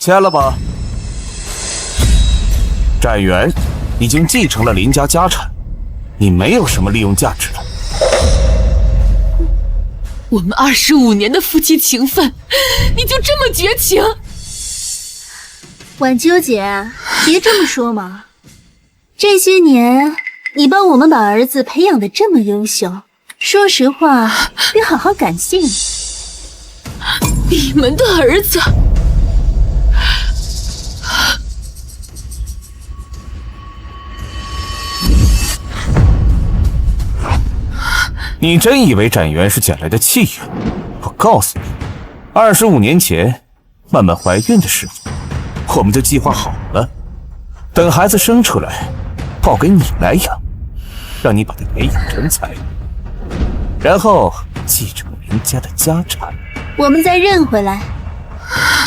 签了吧。展元已经继承了林家家产，你没有什么利用价值了。我们25年的夫妻情分，你就这么绝情？婉秋姐，别这么说嘛。这些年你帮我们把儿子培养得这么优秀，说实话，得好好感谢你。你们的儿子？你真以为展元是捡来的弃婴？我告诉你，25年前曼曼怀孕的时候，我们就计划好了，等孩子生出来，抱给你来养，让你把他培养成才，然后继承林家的家产。我们再认回来，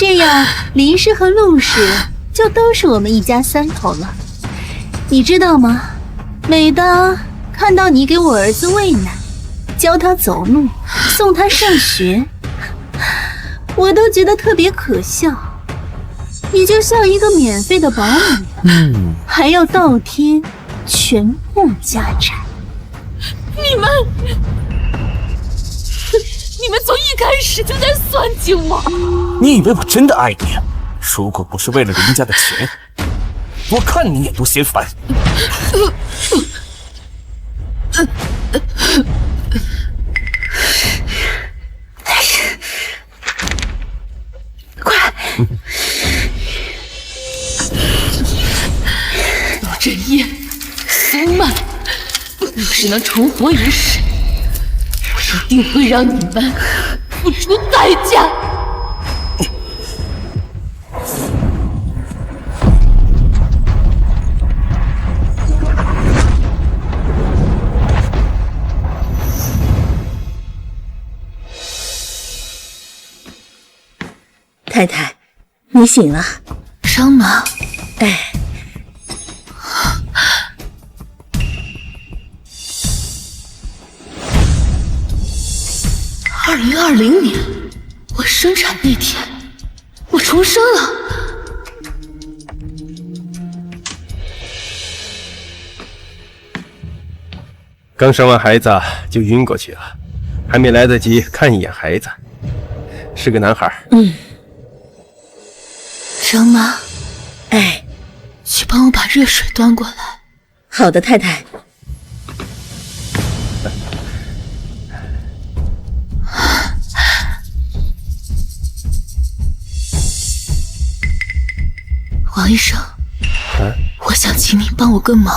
这样林氏和陆氏就都是我们一家三口了。你知道吗？每当看到你给我儿子喂奶，教他走路，送他上学，我都觉得特别可笑。你就像一个免费的保姆，还要倒贴全部家产。你们从一开始就在算计我。你以为我真的爱你？如果不是为了林家的钱，我看你眼都嫌烦。快！陆振业、苏曼，要是能重活一世，我一定会让你们付出代价。太太，你醒了。伤吗？哎。2020年，我生产那天，我重生了。刚生完孩子就晕过去了，还没来得及看一眼孩子，是个男孩。张妈，哎，去帮我把热水端过来。好的，太太。王医生，我想请您帮我个忙。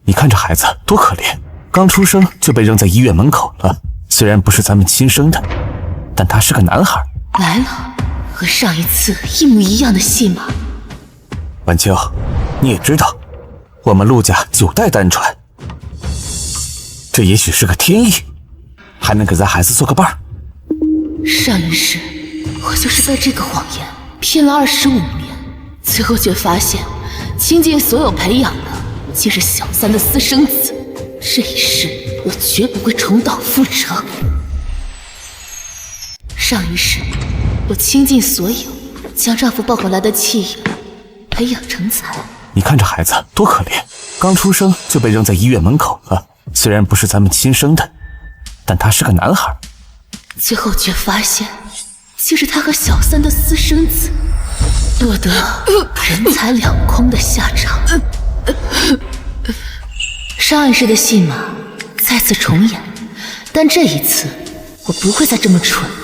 你看这孩子多可怜，刚出生就被扔在医院门口了。虽然不是咱们亲生的，但他是个男孩。来了，和上一次一模一样的戏码。晚秋，你也知道，我们陆家9代单传，这也许是个天意，还能给咱孩子做个伴儿。上一世，我就是被这个谎言骗了25年，最后却发现，倾尽所有培养的，竟是小三的私生子。这一世，我绝不会重蹈覆辙。上一世，我倾尽所有，将丈夫抱回来的弃婴培养成才。你看这孩子多可怜，刚出生就被扔在医院门口了。虽然不是咱们亲生的，但他是个男孩。最后却发现，竟是他和小三的私生子，落得人财两空的下场。上一世的戏码再次重演，但这一次我不会再这么蠢了。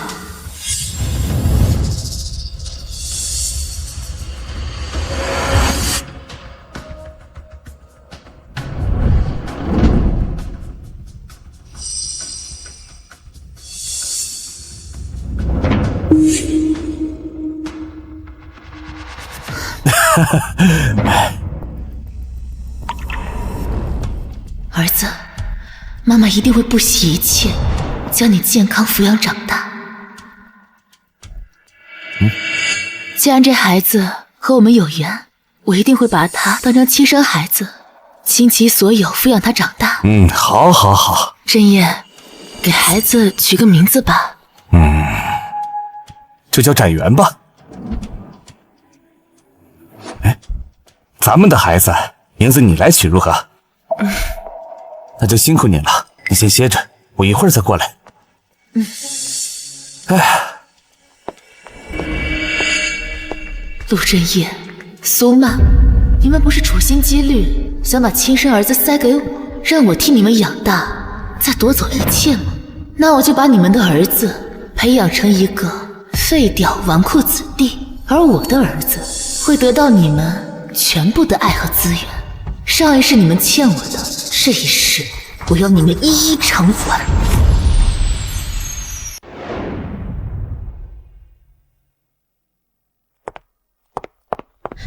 儿子，妈妈一定会不惜一切将你健康抚养长大。既然这孩子和我们有缘，我一定会把他当成亲生孩子，倾其所有抚养他长大。好好好。振业，给孩子取个名字吧。就叫展元吧。哎，咱们的孩子名字你来取如何？那就辛苦你了，你先歇着，我一会儿再过来。陆振业、苏曼，你们不是处心积虑想把亲生儿子塞给我，让我替你们养大，再夺走一切吗？那我就把你们的儿子培养成一个废掉纨绔子弟，而我的儿子会得到你们全部的爱和资源。上一世你们欠我的，这一世我要你们一一偿还。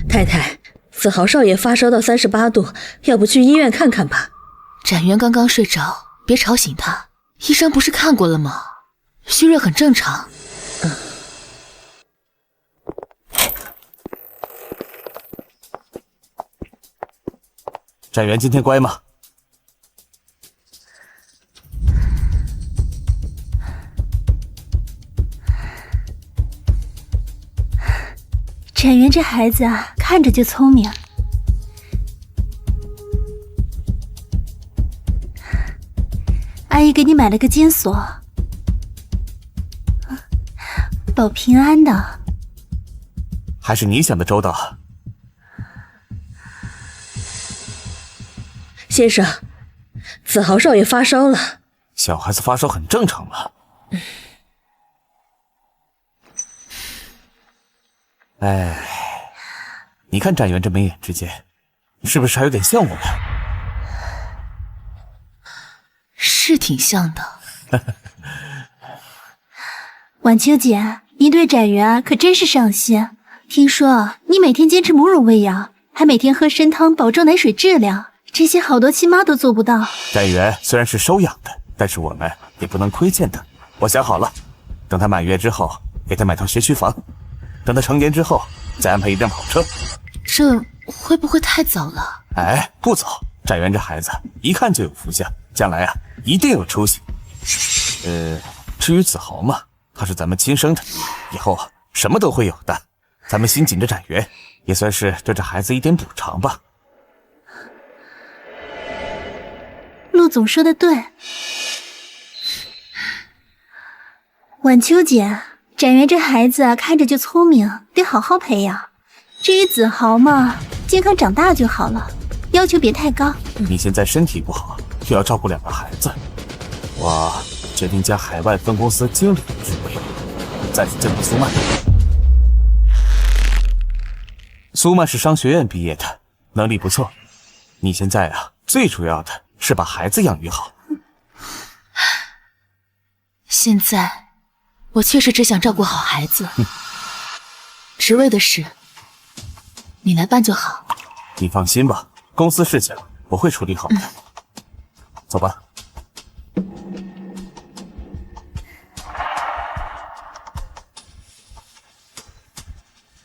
太太，子豪少爷发烧到38度，要不去医院看看吧？展元刚刚睡着，别吵醒他。医生不是看过了吗？虚热很正常。展元今天乖吗？展元这孩子啊，看着就聪明。阿姨给你买了个金锁，保平安的。还是你想的周到。先生，子豪少爷发烧了。小孩子发烧很正常嘛。你看展元这眉眼之间，是不是还有点像我们？是挺像的。婉秋姐，你对展元可真是上心。听说你每天坚持母乳喂养，还每天喝参汤保证奶水质量，这些好多亲妈都做不到。展元虽然是收养的，但是我们也不能亏欠他。我想好了，等他满月之后，给他买套学区房；等他成年之后，再安排一辆跑车。这会不会太早了？不早。展元这孩子一看就有福相，将来一定有出息。至于子豪嘛，他是咱们亲生的，以后什么都会有的。咱们新紧着展元，也算是对这孩子一点补偿吧。陆总说的对，婉秋姐，展元这孩子看着就聪明，得好好培养。至于子豪嘛，健康长大就好了，要求别太高。你现在身体不好，又要照顾2个孩子，我决定将海外分公司经理的职位暂时交给苏曼。苏曼是商学院毕业的，能力不错。你现在最主要的是把孩子养育好。现在我确实只想照顾好孩子，职位的事你来办就好。你放心吧，公司事情我会处理好的。走吧。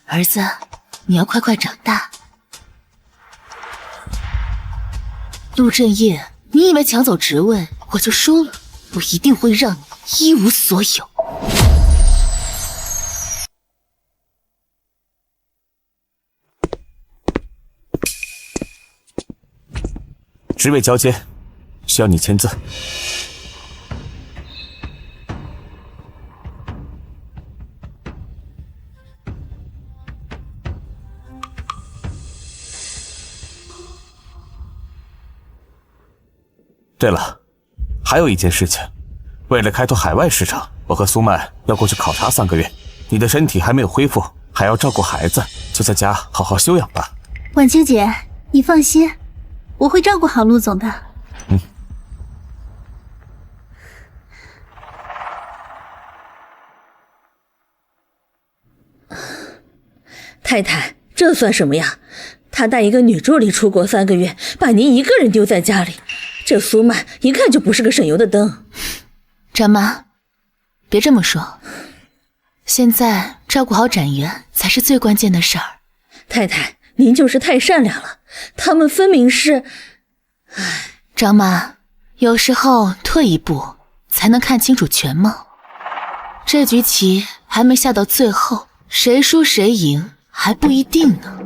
儿子，你要快快长大。陆振业，你以为抢走职位我就输了？我一定会让你一无所有。职位交接，需要你签字。对了，还有一件事情，为了开拓海外市场，我和苏曼要过去考察3个月。你的身体还没有恢复，还要照顾孩子，就在家好好休养吧。婉秋姐，你放心，我会照顾好陆总的。太太，这算什么呀？他带一个女助理出国3个月，把您一个人丢在家里，这苏曼一看就不是个省油的灯。展妈，别这么说，现在照顾好展元才是最关键的事儿。太太，您就是太善良了，他们分明是……张妈，有时候退一步才能看清楚全貌。这局棋还没下到最后，谁输谁赢还不一定呢。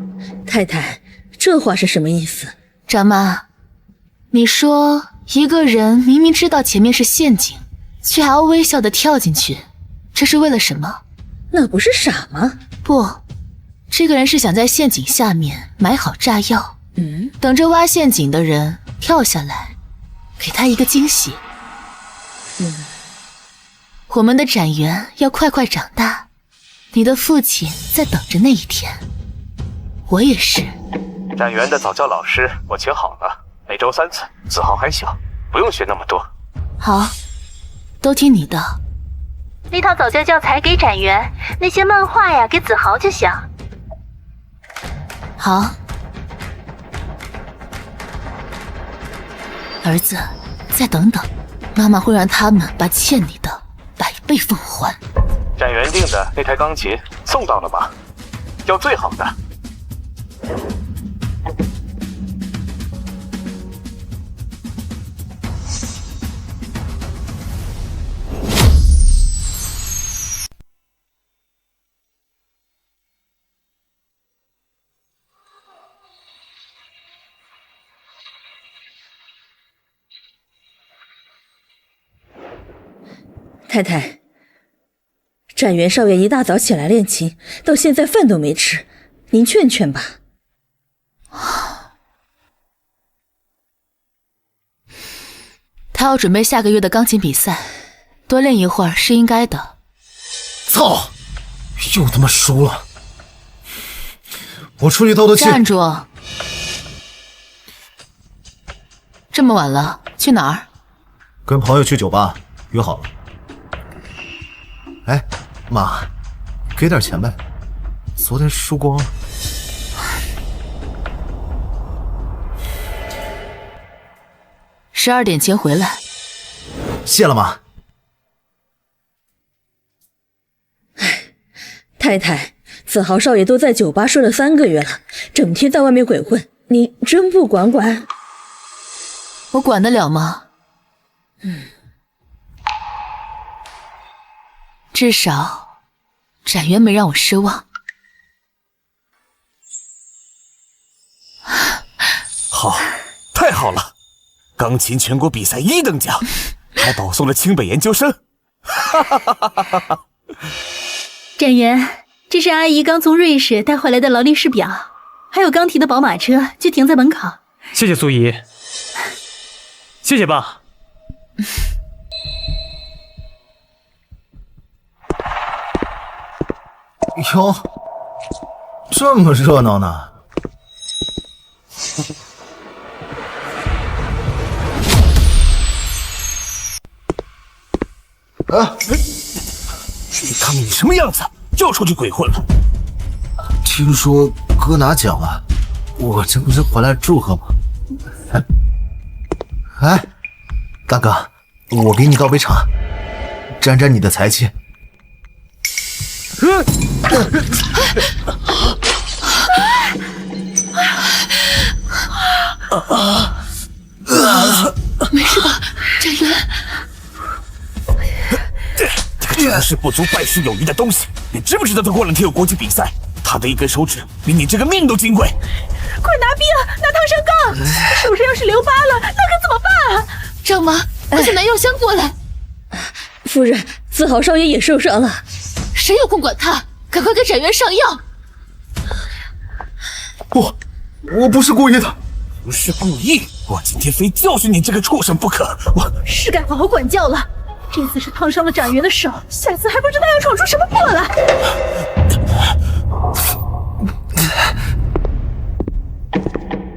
太太，这话是什么意思？张妈，你说一个人明明知道前面是陷阱，却还要微笑地跳进去，这是为了什么？那不是傻吗？不，这个人是想在陷阱下面埋好炸药，等着挖陷阱的人跳下来，给他一个惊喜。我们的展元要快快长大，你的父亲在等着那一天，我也是。展元的早教老师我请好了，每周3次，子豪还小，不用学那么多。好，都听你的。那套早教教材给展元，那些漫画呀给子豪就行。好，儿子，再等等，妈妈会让他们把欠你的100倍奉还。展元订的那台钢琴送到了吗？要最好的。太太，展元少爷一大早起来练琴，到现在饭都没吃，您劝劝吧。他要准备下个月的钢琴比赛，多练一会儿是应该的。操！又他妈输了！我出去透透气。站住！这么晚了，去哪儿？跟朋友去酒吧，约好了。哎，妈，给点钱呗，昨天输光了。12点前回来。谢了，妈。太太，子豪少爷都在酒吧睡了3个月了，整天在外面鬼混，你真不管管？我管得了吗？至少展元没让我失望。好，太好了！钢琴全国比赛1等奖，还保送了清北研究生。展元，这是阿姨刚从瑞士带回来的劳力士表，还有刚提的宝马车，就停在门口。谢谢苏姨，谢谢爸。哟，这么热闹呢！啊！你看你什么样子，又出去鬼混了？听说哥拿奖了，我这不是回来祝贺吗？哎，大哥，我给你倒杯茶，沾沾你的财气。没事吧，展元？这个成事不足败事有余的东西，你知不知道他过2天有国际比赛？他的一根手指比你这个命都金贵。快拿兵，拿烫伤杠！手上要是留疤了，那可怎么办啊？张妈，快去拿药箱过来。夫人，子豪少爷也受伤了。谁有空管他？赶快给展元上药。我不是故意的。不是故意，我今天非教训你这个畜生不可。我是该好好管教了。这次是烫伤了展元的手，下次还不知道要闯出什么祸来。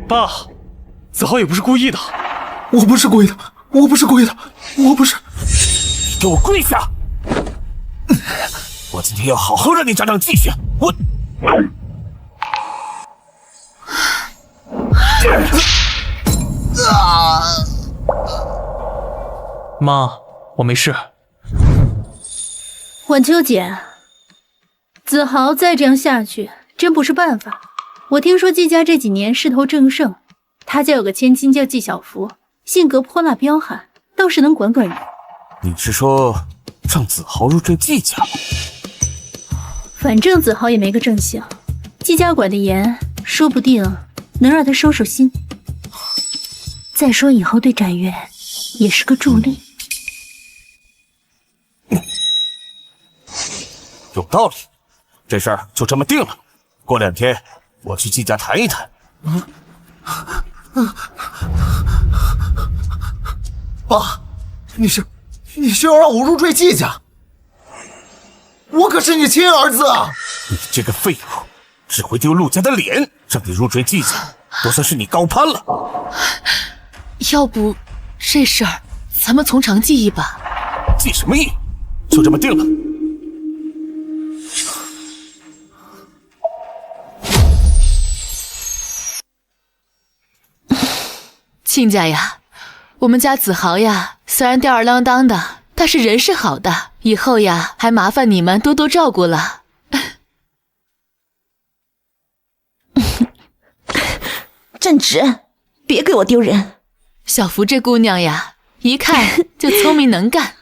爸，子豪也不是故意的。我不是故意的，我不是故意的，我不是。你给我跪下！我今天要好好让你长长记性。我。妈，我没事。晚秋姐，子豪再这样下去真不是办法。我听说季家这几年势头正盛，他家有个千金叫季小福，性格泼辣彪悍，倒是能管管人。你是说让子豪入赘季家？反正子豪也没个正姓，季家管得严，说不定能让他收收心。再说以后对展元也是个助力。有道理，这事儿就这么定了。过2天我去季家谈一谈。爸，你是要让我入赘季家？我可是你亲儿子啊！你这个废物，只会丢陆家的脸，让你入赘季家，都算是你高攀了。要不这事儿咱们从长计议吧。计什么议？就这么定了。亲家呀，我们家子豪呀，虽然吊儿郎当的，但是人是好的，以后呀还麻烦你们多多照顾了。站直，别给我丢人。小福这姑娘呀，一看就聪明能干。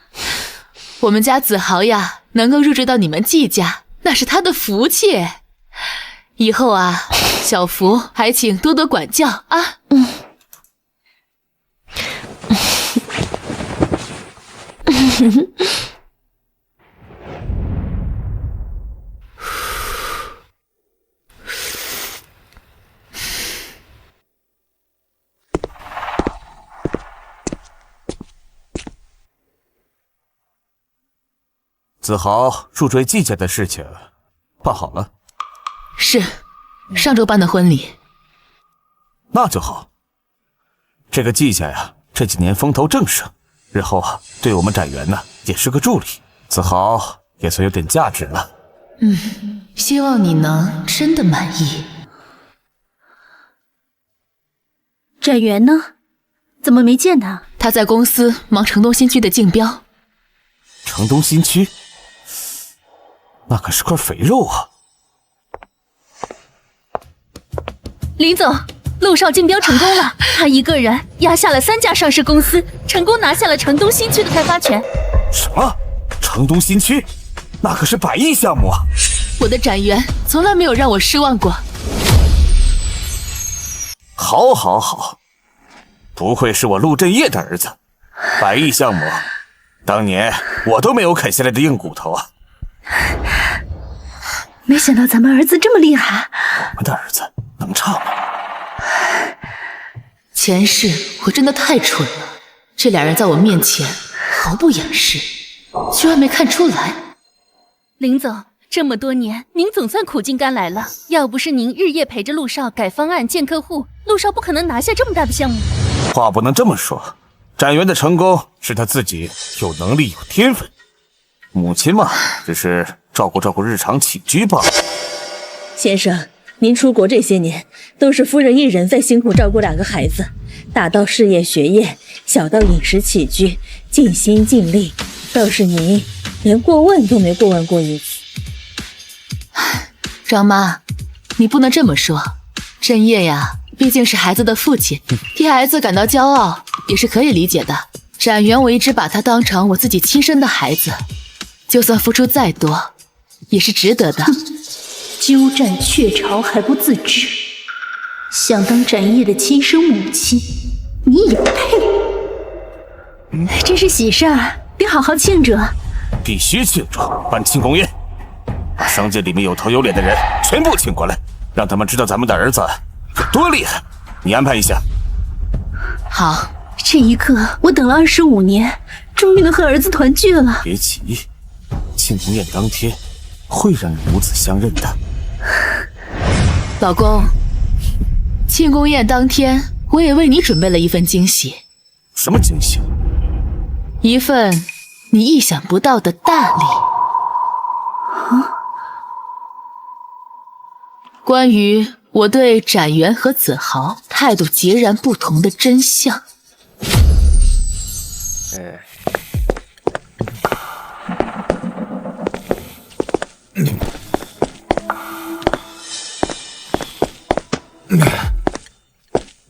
我们家子豪呀，能够入赘到你们季家，那是他的福气。以后啊，小福还请多多管教啊。子豪入赘季家的事情办好了？是，上周办的婚礼。那就好。这个季家呀，这几年风头正盛，日后啊，对我们展元呢也是个助力。子豪也算有点价值了。希望你能真的满意。展元呢？怎么没见他？他在公司忙城东新区的竞标。城东新区？那可是块肥肉啊！林总，陆少竞标成功了，他一个人压下了3家上市公司，成功拿下了城东新区的开发权。什么？城东新区？那可是100亿项目啊！我的展元从来没有让我失望过。好，好，好，不愧是我陆振业的儿子，100亿项目，当年我都没有啃下来的硬骨头啊！没想到咱们儿子这么厉害。我们的儿子能唱吗？前世我真的太蠢了，这俩人在我面前毫不掩饰，居然没看出来。林总，这么多年，您总算苦尽甘来了。要不是您日夜陪着陆少改方案、见客户，陆少不可能拿下这么大的项目。话不能这么说，展元的成功是他自己有能力、有天分。母亲嘛，只是照顾照顾日常起居罢了。先生，您出国这些年，都是夫人一人在辛苦照顾2个孩子，大到事业学业，小到饮食起居，尽心尽力。倒是您连过问都没过问过一次。张妈，你不能这么说。振业呀，毕竟是孩子的父亲，替孩子感到骄傲也是可以理解的。展元，我一直把他当成我自己亲生的孩子，就算付出再多，也是值得的。鸠占鹊巢还不自知，想当展业的亲生母亲，你也配？这是喜事儿，得好好庆祝。必须庆祝，办庆功宴，把商界里面有头有脸的人全部请过来，让他们知道咱们的儿子有多厉害。你安排一下。好，这一刻我等了25年，终于能和儿子团聚了。别急，庆功宴当天会让你母子相认的。老公，庆功宴当天，我也为你准备了一份惊喜。什么惊喜？一份你意想不到的大礼。关于我对展元和子豪态度截然不同的真相。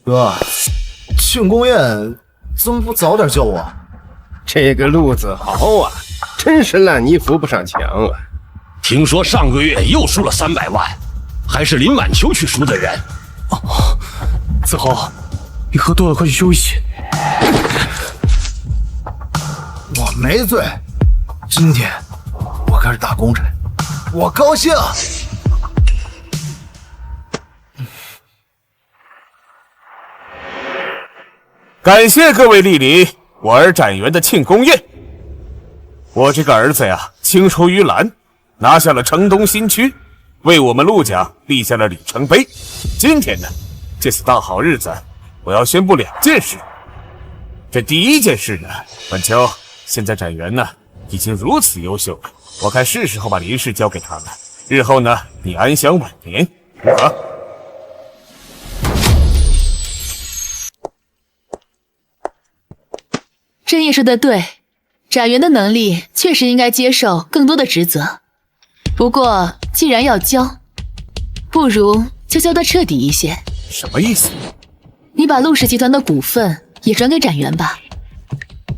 哥，庆功宴怎么不早点叫我？这个路子好啊，真是烂泥扶不上墙啊！听说上个月又输了300万，还是林晚秋去赎的人。子豪，你喝多了，快去休息。我没醉，今天我开始打工人，我高兴。感谢各位莅临我儿展元的庆功宴。我这个儿子呀，青出于蓝，拿下了城东新区，为我们陆家立下了里程碑。今天呢，这次大好日子，我要宣布2件事。这第一件事呢，晚秋，现在展元呢已经如此优秀了，我看是时候把林氏交给他了。日后呢，你安享晚年啊。正业说的对，展元的能力确实应该接受更多的职责。不过既然要交，不如就交得彻底一些。什么意思？你把陆氏集团的股份也转给展元吧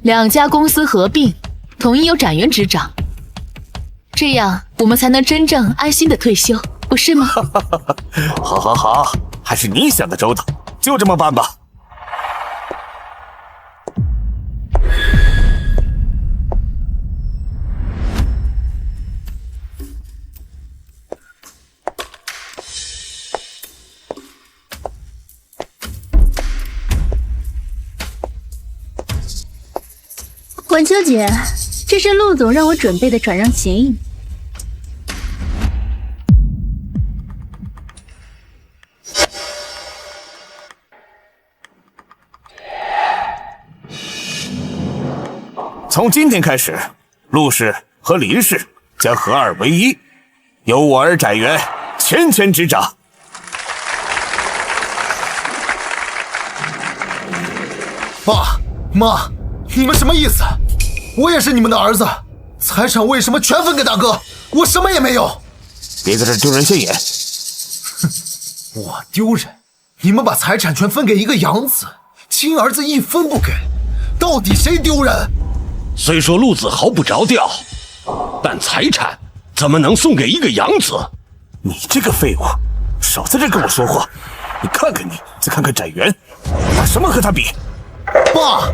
，2家公司合并，统一由展元执掌，这样我们才能真正安心的退休，不是吗？好，还是你想的周到，就这么办吧。晚秋姐，这是陆总让我准备的转让协议。从今天开始，陆氏和林氏将合二为一，由我儿展元全权执掌。爸妈，你们什么意思？我也是你们的儿子，财产为什么全分给大哥？我什么也没有。别在这丢人现眼。我丢人？你们把财产权分给一个养子，亲儿子一分不给，到底谁丢人？虽说陆子豪不着调，但财产怎么能送给一个养子？你这个废物，少在这跟我说话！你看看你，再看看展元，拿什么和他比？爸，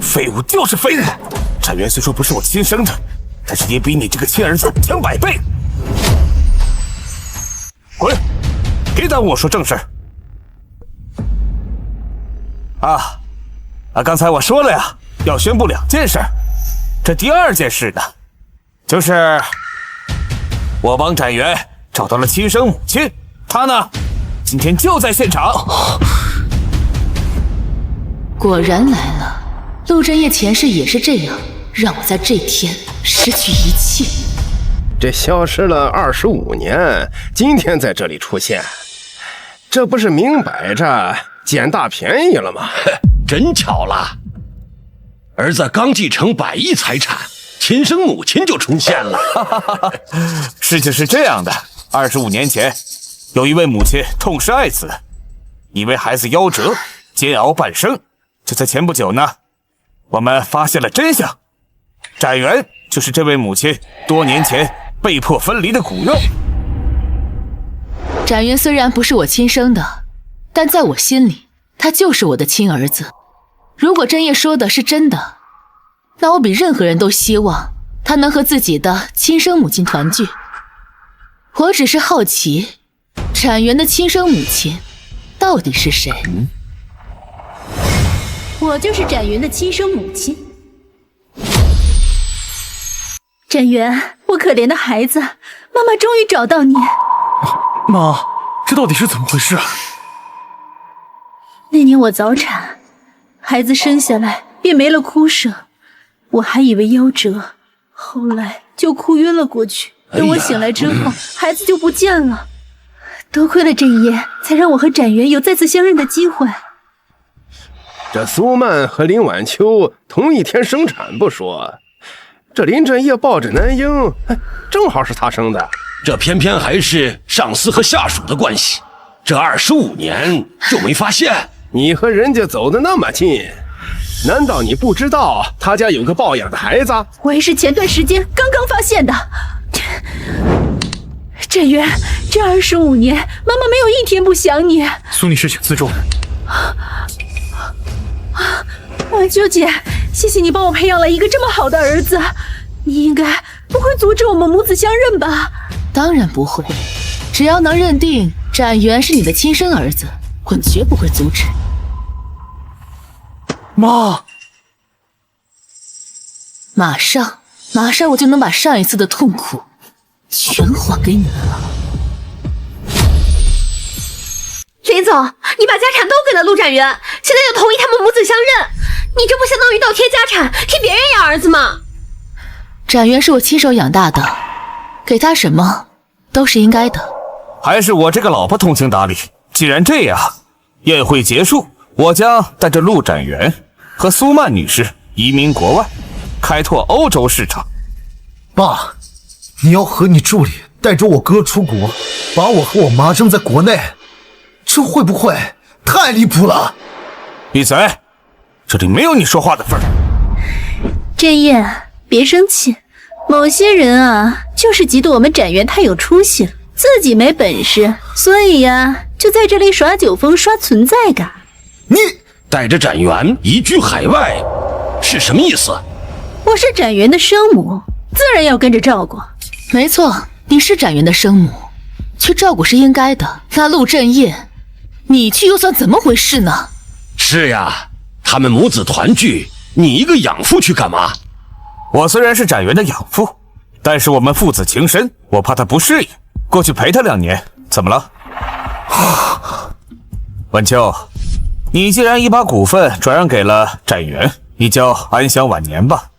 废物就是废物。展元虽说不是我亲生的，但是也比你这个亲儿子强100倍。滚！别耽误我说正事。刚才我说了呀，要宣布2件事。这第2件事呢，就是我帮展元找到了亲生母亲，她呢，今天就在现场。果然来了，陆振业前世也是这样，让我在这天失去一切。这消失了25年，今天在这里出现，这不是明摆着捡大便宜了吗？真巧了，儿子刚继承100亿财产，亲生母亲就出现了。事情是这样的，25年前，有一位母亲痛失爱子，因为孩子夭折，煎熬半生。就在前不久呢，我们发现了真相，展元就是这位母亲多年前被迫分离的骨肉。展元虽然不是我亲生的，但在我心里，他就是我的亲儿子。如果真业说的是真的，那我比任何人都希望他能和自己的亲生母亲团聚。我只是好奇，展元的亲生母亲到底是谁？我就是展元的亲生母亲。展元，我可怜的孩子，妈妈终于找到你。妈，这到底是怎么回事？那年我早产，孩子生下来便没了哭声，我还以为夭折，后来就哭晕了过去。等我醒来之后，孩子就不见了。多亏了这一夜，才让我和展元有再次相认的机会。这苏曼和林晚秋同一天生产不说，这林振业抱着男婴，正好是他生的。这偏偏还是上司和下属的关系，这25年就没发现？你和人家走得那么近，难道你不知道他家有个抱养的孩子？我也是前段时间刚刚发现的。振元，这25年，妈妈没有一天不想你。苏女士，请自重。晚秋姐，谢谢你帮我培养了一个这么好的儿子，你应该不会阻止我们母子相认吧？当然不会，只要能认定展元是你的亲生儿子，我绝不会阻止。妈，马上我就能把上一次的痛苦全还给你们了。林总，你把家产都给了陆展元，现在又同意他们母子相认，你这不相当于倒贴家产，替别人养儿子吗？展元是我亲手养大的，给他什么都是应该的。还是我这个老婆通情达理。既然这样，宴会结束，我将带着陆展元和苏曼女士移民国外，开拓欧洲市场。爸，你要和你助理带着我哥出国，把我和我妈扔在国内，这会不会太离谱了？闭嘴，这里没有你说话的份儿。振业，别生气，某些人啊，就是嫉妒我们展元太有出息了，自己没本事，所以呀，就在这里耍酒疯刷存在感。你带着展元移居海外是什么意思？我是展元的生母，自然要跟着照顾。没错，你是展元的生母，去照顾是应该的。那陆振业，你去又算怎么回事呢？是呀，他们母子团聚，你一个养父去干嘛？我虽然是展元的养父，但是我们父子情深，我怕他不适应，过去陪他2年，怎么了？晚秋，你既然已把股份转让给了展元，你就安享晚年吧。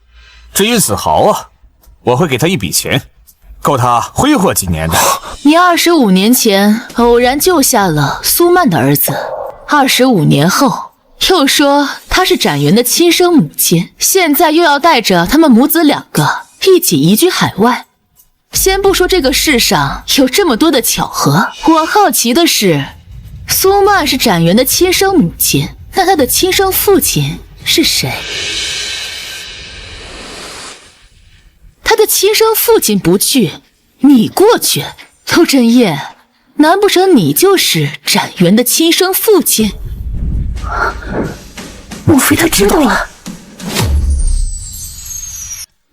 至于子豪啊，我会给他一笔钱，够他挥霍几年的。你25年前偶然救下了苏曼的儿子，25年后又说她是展元的亲生母亲，现在又要带着他们母子2个一起移居海外。先不说这个世上有这么多的巧合，我好奇的是，苏曼是展元的亲生母亲，那她的亲生父亲是谁？他的亲生父亲不去，你过去，陆振业，难不成你就是展元的亲生父亲？莫非他知道了？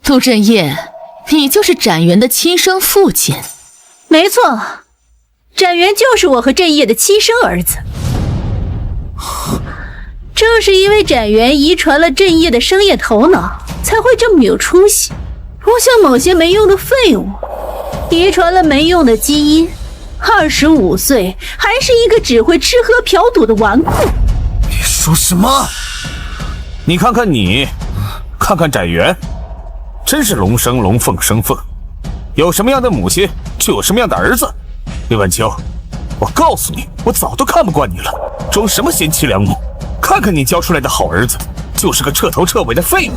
陆振业，你就是展元的亲生父亲？没错，展元就是我和振业的亲生儿子。正是因为展元遗传了振业的商业头脑，才会这么有出息。不像某些没用的废物，遗传了没用的基因，25岁还是一个只会吃喝嫖赌的纨绔。你说什么？你看看你，看看展元，真是龙生龙，凤生凤，有什么样的母亲就有什么样的儿子。李晚秋，我告诉你，我早都看不惯你了，装什么贤妻良母？看看你教出来的好儿子，就是个彻头彻尾的废物。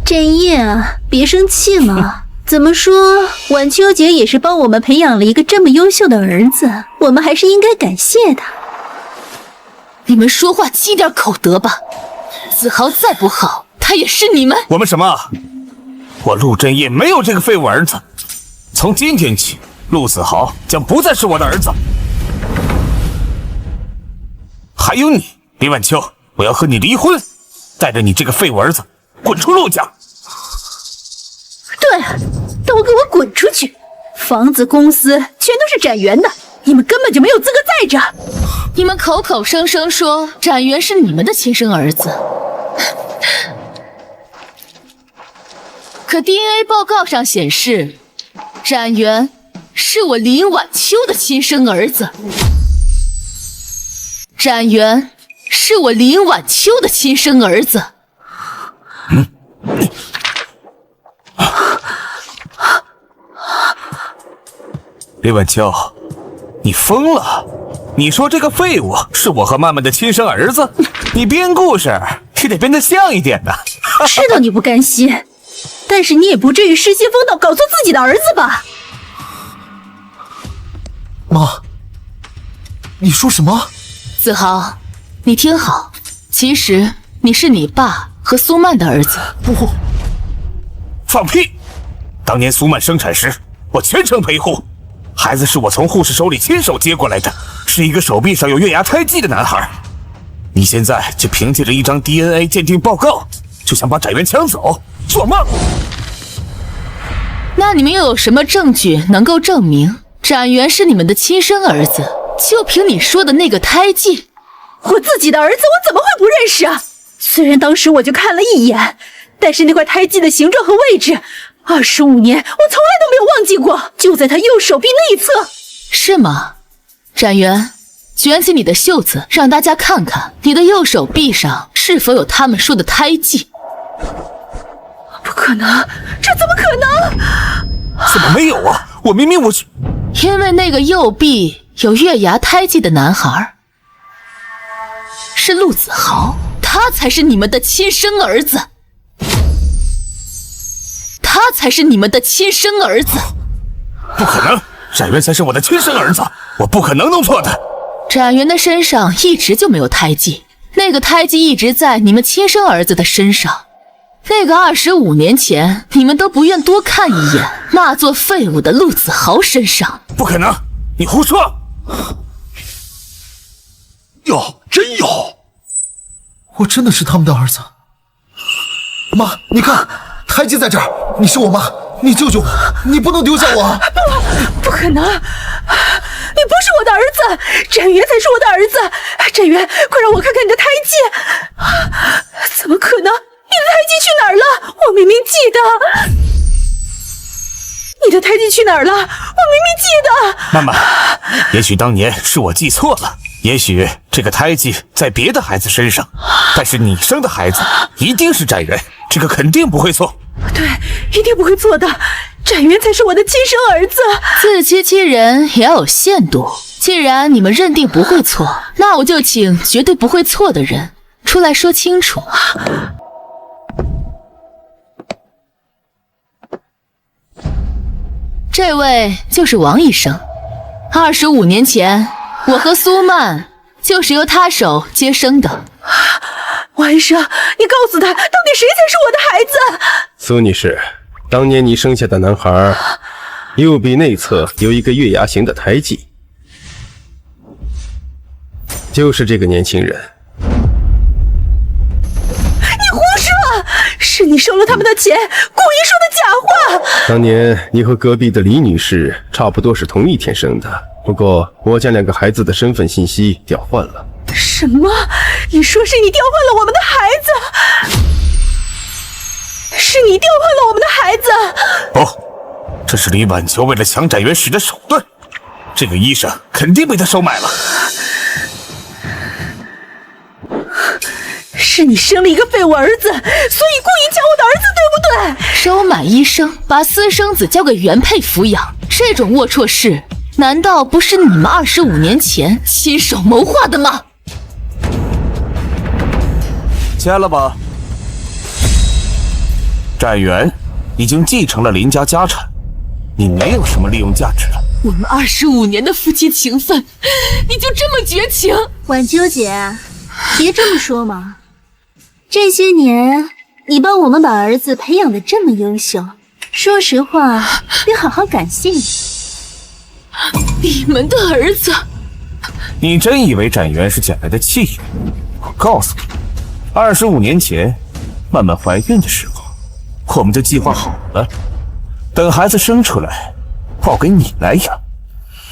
振业啊，别生气了。怎么说，晚秋姐也是帮我们培养了一个这么优秀的儿子，我们还是应该感谢她。你们说话积点口德吧，子豪再不好，他也是你们。我们什么？我陆振业没有这个废物儿子。从今天起，陆子豪将不再是我的儿子。还有你，李晚秋，我要和你离婚，带着你这个废物儿子滚出陆家。对，都给我滚出去！房子、公司全都是展元的，你们根本就没有资格在这儿。你们口口声声说展元是你们的亲生儿子，可 DNA 报告上显示，展元是我林晚秋的亲生儿子。展元是我林晚秋的亲生儿子。李晚秋，你疯了！你说这个废物是我和曼曼的亲生儿子？你编故事也得编得像一点的。知道你不甘心，但是你也不至于失心疯到搞错自己的儿子吧？妈，你说什么？子豪，你听好，其实你是你爸和苏曼的儿子。不，放屁！当年苏曼生产时，我全程陪护，孩子是我从护士手里亲手接过来的，是一个手臂上有月牙胎记的男孩。你现在就凭借着一张 DNA 鉴定报告，就想把展元抢走，做梦！那你们又有什么证据能够证明展元是你们的亲生儿子？就凭你说的那个胎记，我自己的儿子我怎么会不认识啊？虽然当时我就看了一眼，但是那块胎记的形状和位置，25年我从来都没有忘记过，就在他右手臂内侧。是吗？展元，卷起你的袖子，让大家看看你的右手臂上是否有他们说的胎记。不可能，这怎么可能？怎么没有啊？我明明因为那个右臂有月牙胎记的男孩是陆子豪，他才是你们的亲生儿子，他才是你们的亲生儿子。不可能，展元才是我的亲生儿子，我不可能弄错的。展元的身上一直就没有胎记，那个胎记一直在你们亲生儿子的身上。那个25年前你们都不愿多看一眼那座废物的陆子豪身上。不可能，你胡说！有，真有！我真的是他们的儿子。妈，你看，胎记在这儿，你是我妈，你救救我，你不能丢下我！不可能，你不是我的儿子，展元才是我的儿子。展元，快让我看看你的胎记！怎么可能？你的胎记去哪儿了？我明明记得。你的胎记去哪儿了？我明明记得。曼曼，也许当年是我记错了，也许这个胎记在别的孩子身上，但是你生的孩子一定是展元，这个肯定不会错。对，一定不会错的。展元才是我的亲生儿子。自欺欺人也要有限度。既然你们认定不会错，那我就请绝对不会错的人出来说清楚。这位就是王医生，25年前，我和苏曼就是由他手接生的。王医生，你告诉他，到底谁才是我的孩子？苏女士，当年你生下的男孩，右臂内侧有一个月牙形的胎记，就是这个年轻人。你胡说！是你收了他们的钱，故意说的假话。当年你和隔壁的李女士差不多是同一天生的，不过我将2个孩子的身份信息调换了。什么？你说是你调换了我们的孩子？是你调换了我们的孩子？不，这是李婉秋为了抢展元使的手段，这个医生肯定被他收买了。是你生了一个废物儿子，所以故意抢我的儿子，对不对？收买医生，把私生子交给原配抚养，这种龌龊事，难道不是你们25年前亲手谋划的吗？签了吧。展元已经继承了林家家产，你没有什么利用价值了。我们25年的夫妻情分，你就这么绝情？婉秋姐，别这么说嘛。这些年你帮我们把儿子培养得这么优秀，说实话得好好感谢你。你们的儿子？你真以为展元是捡来的弃婴？我告诉你，25年前曼曼怀孕的时候，我们就计划好了，等孩子生出来报给你来养，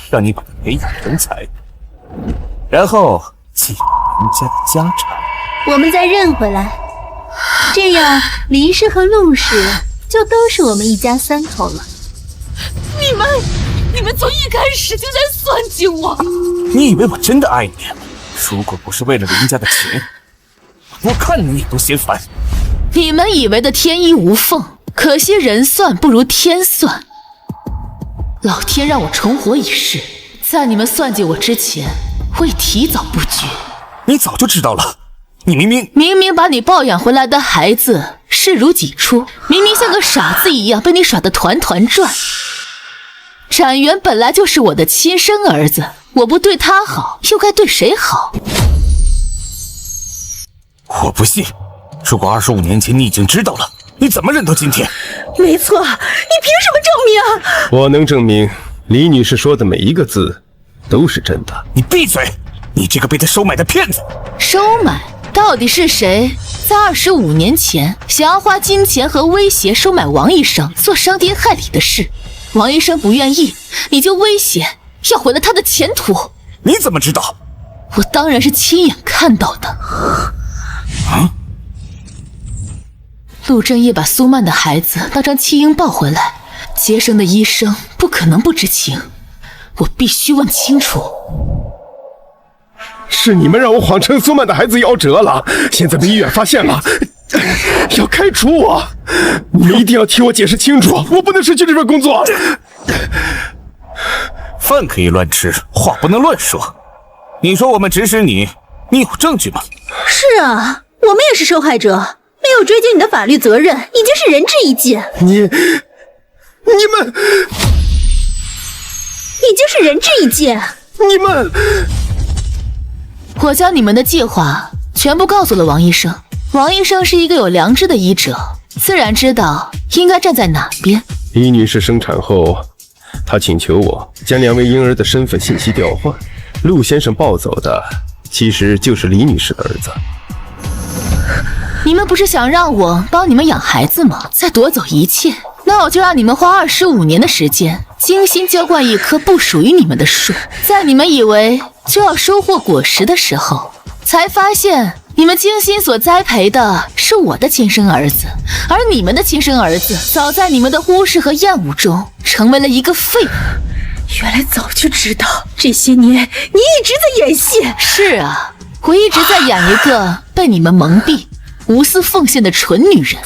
让你把他培养成才，然后继承人家的家产。我们再认回来，这样林氏和陆氏就都是我们一家3口了。你们从一开始就在算计我。你以为我真的爱你？如果不是为了林家的钱，我看你都嫌烦。你们以为的天衣无缝，可惜人算不如天算。老天让我重活一世，在你们算计我之前，我已提早布局。你早就知道了，你明明把你抱养回来的孩子视如己出，明明像个傻子一样被你耍得团团转。展元本来就是我的亲生儿子，我不对他好，又该对谁好？我不信，如果25年前你已经知道了，你怎么忍到今天？没错，你凭什么证明啊？我能证明李女士说的每一个字都是真的。你闭嘴！你这个被他收买的骗子！收买？到底是谁在25年前想要花金钱和威胁收买王医生做伤天害理的事？王医生不愿意，你就威胁要毁了他的前途。你怎么知道？我当然是亲眼看到的。陆正业把苏曼的孩子当成弃婴抱回来，接生的医生不可能不知情，我必须问清楚。是你们让我谎称苏曼的孩子夭折了，现在被医院发现了，要开除我！你们一定要替我解释清楚，我不能失去这份工作。饭可以乱吃，话不能乱说。你说我们指使你，你有证据吗？是啊，我们也是受害者，没有追究你的法律责任，已经是仁至义尽。你们已经是仁至义尽。你们，我将你们的计划全部告诉了王医生。王医生是一个有良知的医者，自然知道应该站在哪边。李女士生产后，她请求我将2位婴儿的身份信息调换。陆先生抱走的其实就是李女士的儿子。你们不是想让我帮你们养孩子吗？再夺走一切，那我就让你们花25年的时间，精心浇灌一棵不属于你们的树，在你们以为就要收获果实的时候，才发现你们精心所栽培的是我的亲生儿子，而你们的亲生儿子早在你们的忽视和厌恶中成为了一个废物。原来早就知道，这些年你一直在演戏。是啊，我一直在演一个被你们蒙蔽、无私奉献的蠢女人。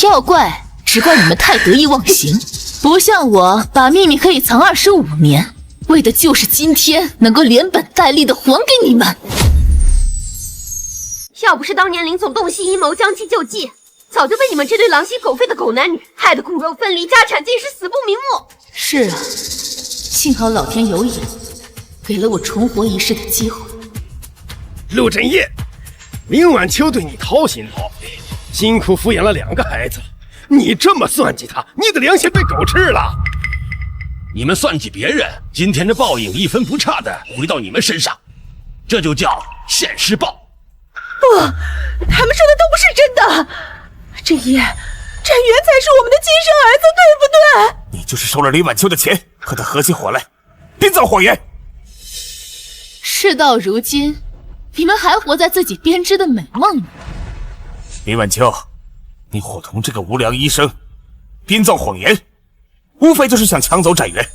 要怪只怪你们太得意忘形，不像我把秘密可以藏25年，为的就是今天能够连本带利的还给你们。要不是当年林总洞悉阴谋将计就计，早就被你们这对狼心狗肺的狗男女害得骨肉分离，家产尽失，死不瞑目。是啊，幸好老天有眼，给了我重活一世的机会。陆振业，林晚秋对你掏心掏肺，辛苦抚养了2个孩子，你这么算计他，你的良心被狗吃了。你们算计别人，今天的报应一分不差的回到你们身上，这就叫现世报。不，他们说的都不是真的。振业，展元才是我们的亲生儿子，对不对？你就是收了李晚秋的钱，和他合起伙来编造谎言。事到如今，你们还活在自己编织的美梦里。李晚秋，你伙同这个无良医生编造谎言，无非就是想抢走展元。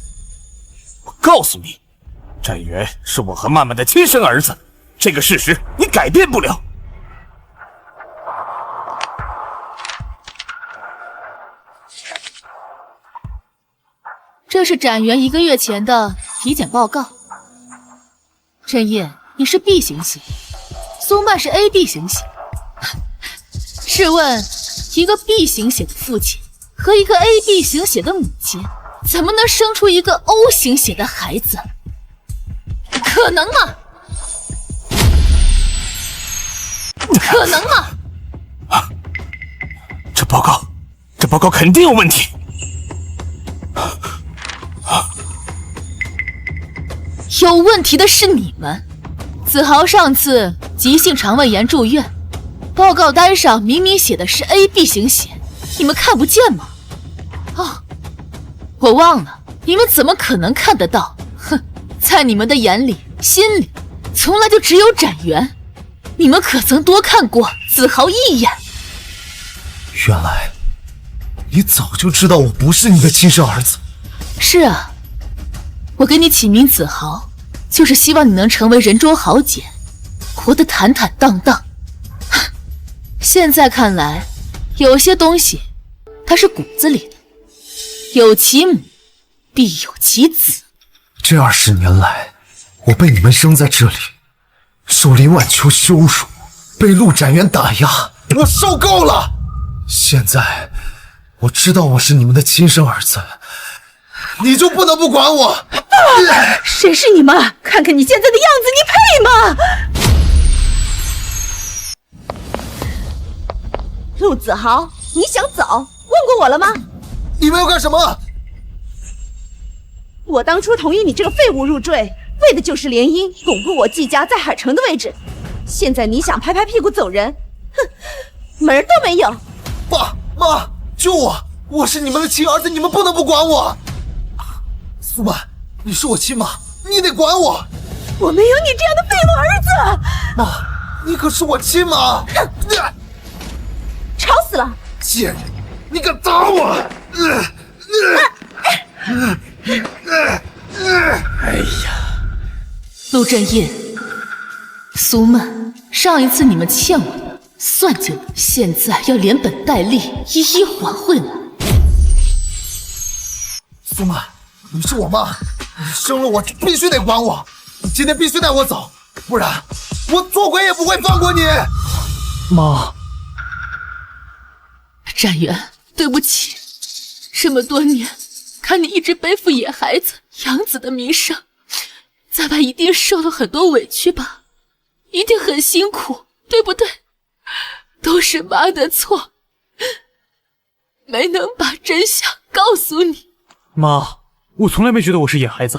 我告诉你，展元是我和曼曼的亲生儿子，这个事实你改变不了。这是展元1个月前的体检报告。振业，你是 B 型血，苏曼是 AB 型血。试问，一个 B 型血的父亲和一个 AB 型血的母亲，怎么能生出一个 O 型血的孩子？可能吗？可能吗？这报告肯定有问题。有问题的是你们。子豪上次急性肠胃炎住院，报告单上明明写的是 AB 型血，你们看不见吗？哦，我忘了，你们怎么可能看得到？哼，在你们的眼里、心里，从来就只有展元。你们可曾多看过子豪一眼？原来你早就知道我不是你的亲生儿子。是啊，我给你起名子豪，就是希望你能成为人中豪杰，活得坦坦荡荡。现在看来，有些东西它是骨子里的，有其母必有其子。这20年来，我被你们扔在这里，受林晚秋羞辱，被陆展元打压，我受够了。现在我知道我是你们的亲生儿子，你就不能不管我？谁是你妈？看看你现在的样子，你配吗？陆子豪，你想走？问过我了吗？你们要干什么？我当初同意你这个废物入赘，为的就是联姻，巩固我季家在海城的位置。现在你想拍拍屁股走人，哼，门儿都没有！爸妈，救我！我是你们的亲儿子，你们不能不管我。苏曼，你是我亲妈，你得管我。我没有你这样的废物儿子。妈，你可是我亲妈。吵死了！贱人，你敢打我！哎呀，陆振业、苏曼，上一次你们欠我的算就了，现在要连本带利一一还回来。苏曼，你是我妈，你生了我就必须得管我，你今天必须带我走，不然我做鬼也不会放过你。妈，展元，对不起，这么多年，看你一直背负野孩子、养子的名声，在外一定受了很多委屈吧？一定很辛苦，对不对？都是妈的错，没能把真相告诉你。妈，我从来没觉得我是野孩子，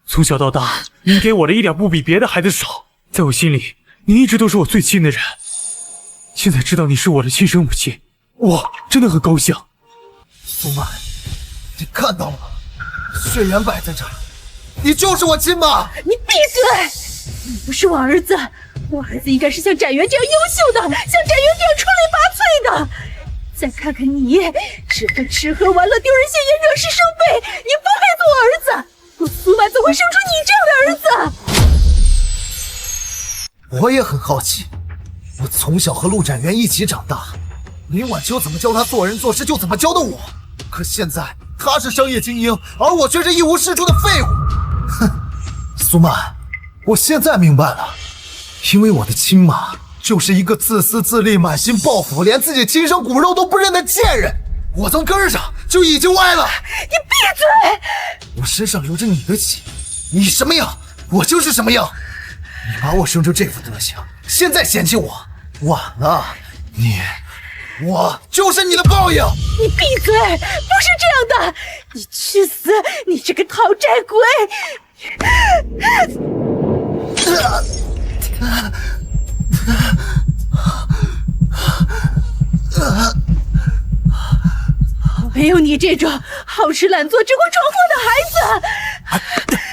从小到大，您给我的一点不比别的孩子少，在我心里，您一直都是我最亲的人。现在知道你是我的亲生母亲，我真的很高兴。苏曼，你看到了吗？血缘摆在这儿，你就是我亲妈。你闭嘴！你不是我儿子，我儿子应该是像展元这样优秀的，像展元这样出类拔萃的。再看看你，只会吃喝玩乐、丢人现眼、惹是生非，你不配做我儿子。我苏曼怎会生出你这样的儿子？我也很好奇，我从小和陆展元一起长大，林晚秋怎么教他做人做事就怎么教的我，可现在他是商业精英，而我却是一无是处的废物。哼，苏曼，我现在明白了，因为我的亲妈就是一个自私自利、满心报复、连自己亲生骨肉都不认的贱人，我从根上就已经歪了。你闭嘴！我身上流着你的血，你什么样，我就是什么样。你把我生成这副德行，现在嫌弃我，晚了，我就是你的报应。你闭嘴！不是这样的，你去死！你这个讨债鬼！没有你这种好吃懒做、只会闯祸的孩子！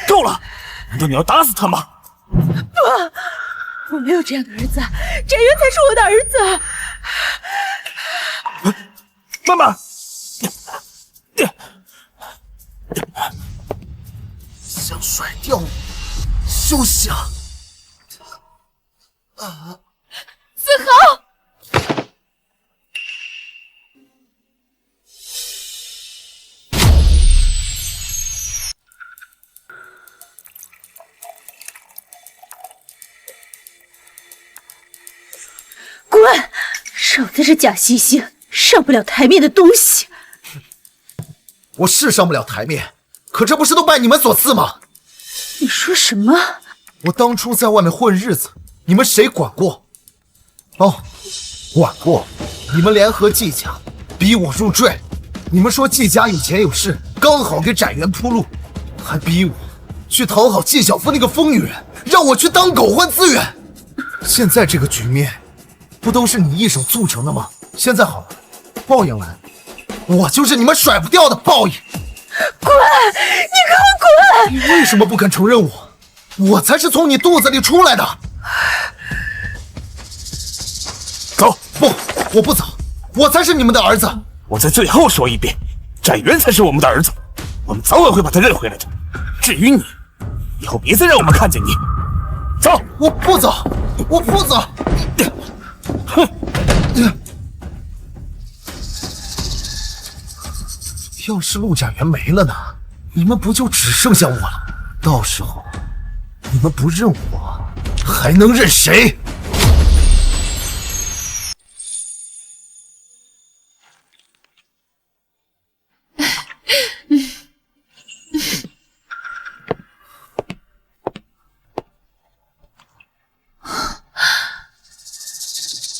够了！难道你要打死他吗？不，我没有这样的儿子，展元才是我的儿子。妈妈，想甩掉我，休想！子豪，滚！少在这假惺惺，上不了台面的东西。我是上不了台面，可这不是都拜你们所赐吗？你说什么？我当初在外面混日子，你们谁管过？哦，管过。你们联合季家，逼我入赘。你们说季家有钱有势，刚好给展元铺路，还逼我去讨好季小夫那个疯女人，让我去当狗换资源。现在这个局面，不都是你一手促成的吗？现在好了，报应来了，我就是你们甩不掉的报应。滚！你给我滚！你为什么不肯承认我？我才是从你肚子里出来的。走！不，我不走，我才是你们的儿子。我再最后说一遍，展元才是我们的儿子，我们早晚会把他认回来的。至于你，以后别再让我们看见你。走！我不走，我不走。哼！要是陆展元没了呢？你们不就只剩下我了？到时候你们不认我，还能认谁？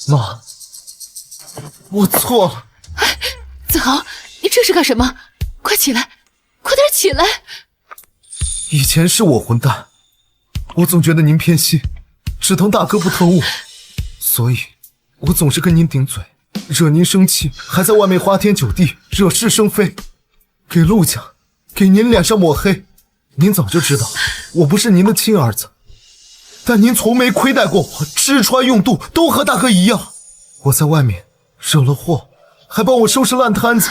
妈，我错了。子豪，你这是干什么？快起来，快点起来！以前是我混蛋，我总觉得您偏心，只疼大哥不疼我，所以我总是跟您顶嘴，惹您生气，还在外面花天酒地，惹是生非，给陆家，给您脸上抹黑。您早就知道我不是您的亲儿子，但您从没亏待过我，吃穿用度都和大哥一样。我在外面惹了祸，还帮我收拾烂摊子。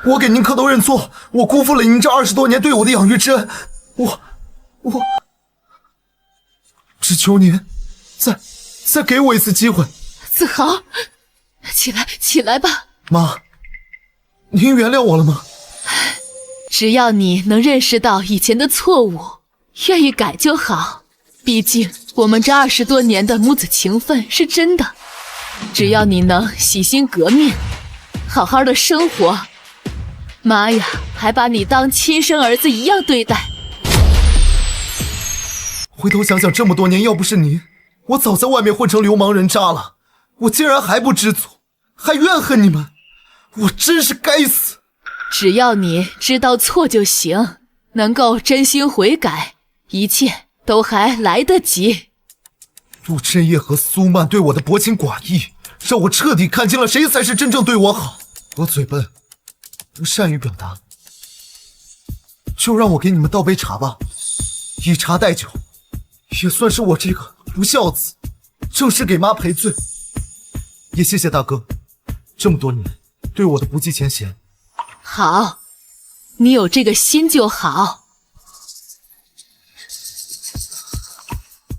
我给您磕头认错，我辜负了您这20多年对我的养育之恩，我只求您再给我一次机会。子豪，起来吧。妈，您原谅我了吗？只要你能认识到以前的错误，愿意改就好。毕竟我们这20多年的母子情分是真的。只要你能洗心革面，好好的生活，妈呀，还把你当亲生儿子一样对待。回头想想这么多年，要不是您，我早在外面混成流氓人渣了。我竟然还不知足，还怨恨你们，我真是该死。只要你知道错就行，能够真心悔改，一切都还来得及。陆振业和苏曼对我的薄情寡义，让我彻底看清了谁才是真正对我好。我嘴笨，不善于表达，就让我给你们倒杯茶吧，以茶代酒，也算是我这个不孝子正式给妈赔罪。也谢谢大哥这么多年对我的不计前嫌。好，你有这个心就好。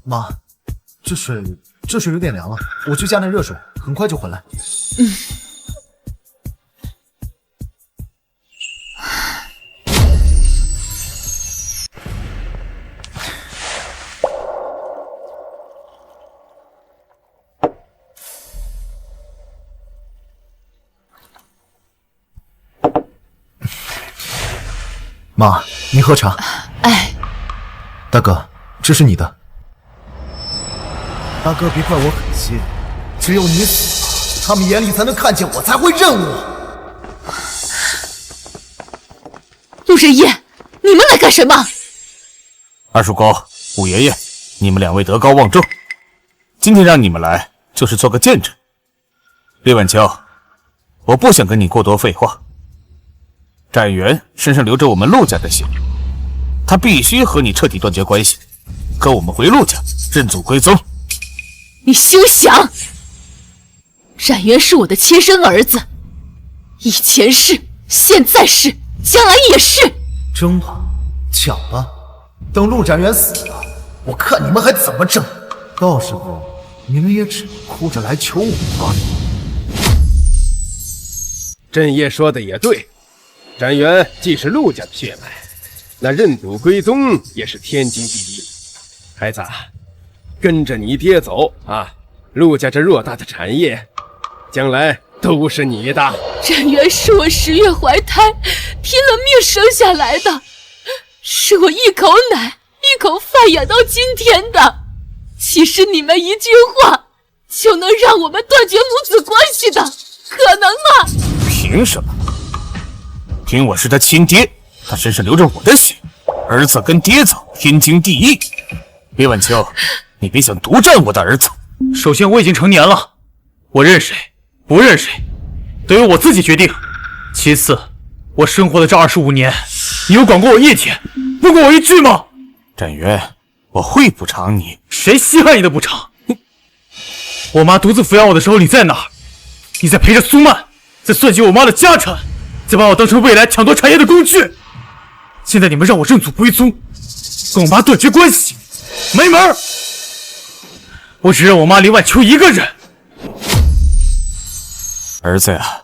妈，这水有点凉了，我去加点热水，很快就回来。妈，您喝茶。哎，大哥，这是你的。大哥，别怪我狠心，只有你死了，他们眼里才能看见我，才会认我。陆振业，你们来干什么？二叔公、五爷爷，你们2位德高望重，今天让你们来就是做个见证。厉晚秋，我不想跟你过多废话。展元身上流着我们陆家的血，他必须和你彻底断绝关系，跟我们回陆家认祖归宗。你休想！展元是我的亲生儿子，以前是，现在是，将来也是。争吧，抢吧，等陆展元死了，我看你们还怎么争。到时候你们也只能哭着来求我。振业说的也对，展元既是陆家的血脉，那认祖归宗也是天经地义。孩子，跟着你爹走啊！陆家这偌大的产业，将来都是你的。展元是我10月怀胎，拼了命生下来的，是我一口奶一口饭养到今天的。岂是你们一句话就能让我们断绝母子关系的？可能吗？凭什么？凭我是他亲爹，他身上流着我的血，儿子跟爹走，天经地义。李晚秋，你别想独占我的儿子。首先，我已经成年了，我认谁不认谁，都由我自己决定。其次，我生活的这25年，你有管过我一天，问过我一句吗？展元，我会补偿你。谁稀罕你的补偿？我妈独自抚养我的时候，你在哪儿？你在陪着苏曼，在算计我妈的家产，在把我当成未来抢夺产业的工具。现在你们让我认祖归宗，跟我妈断绝关系，没门儿！我只认我妈李晚秋一个人。儿子呀，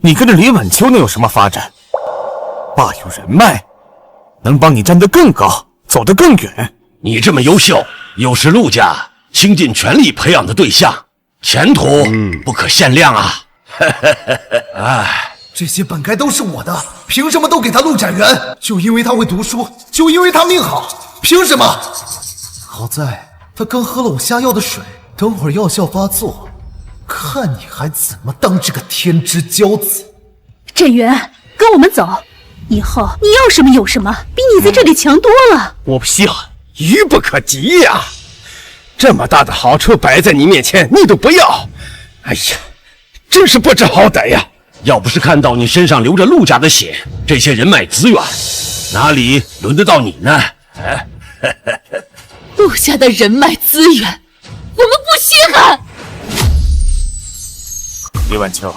你跟着李晚秋能有什么发展？爸有人脉，能帮你站得更高，走得更远。你这么优秀，又是陆家倾尽全力培养的对象，前途不可限量啊！哎，这些本该都是我的，凭什么都给他陆展元？就因为他会读书，就因为他命好，凭什么？好在他刚喝了我下药的水，等会儿药效发作，看你还怎么当这个天之骄子。展元，跟我们走，以后你要什么有什么，比你在这里强多了。我不稀罕，愚不可及呀！这么大的好处摆在你面前，你都不要，哎呀，真是不知好歹呀！要不是看到你身上流着陆家的血，这些人脉资源，哪里轮得到你呢？哎，陆家的人脉资源，我们不稀罕。李晚秋，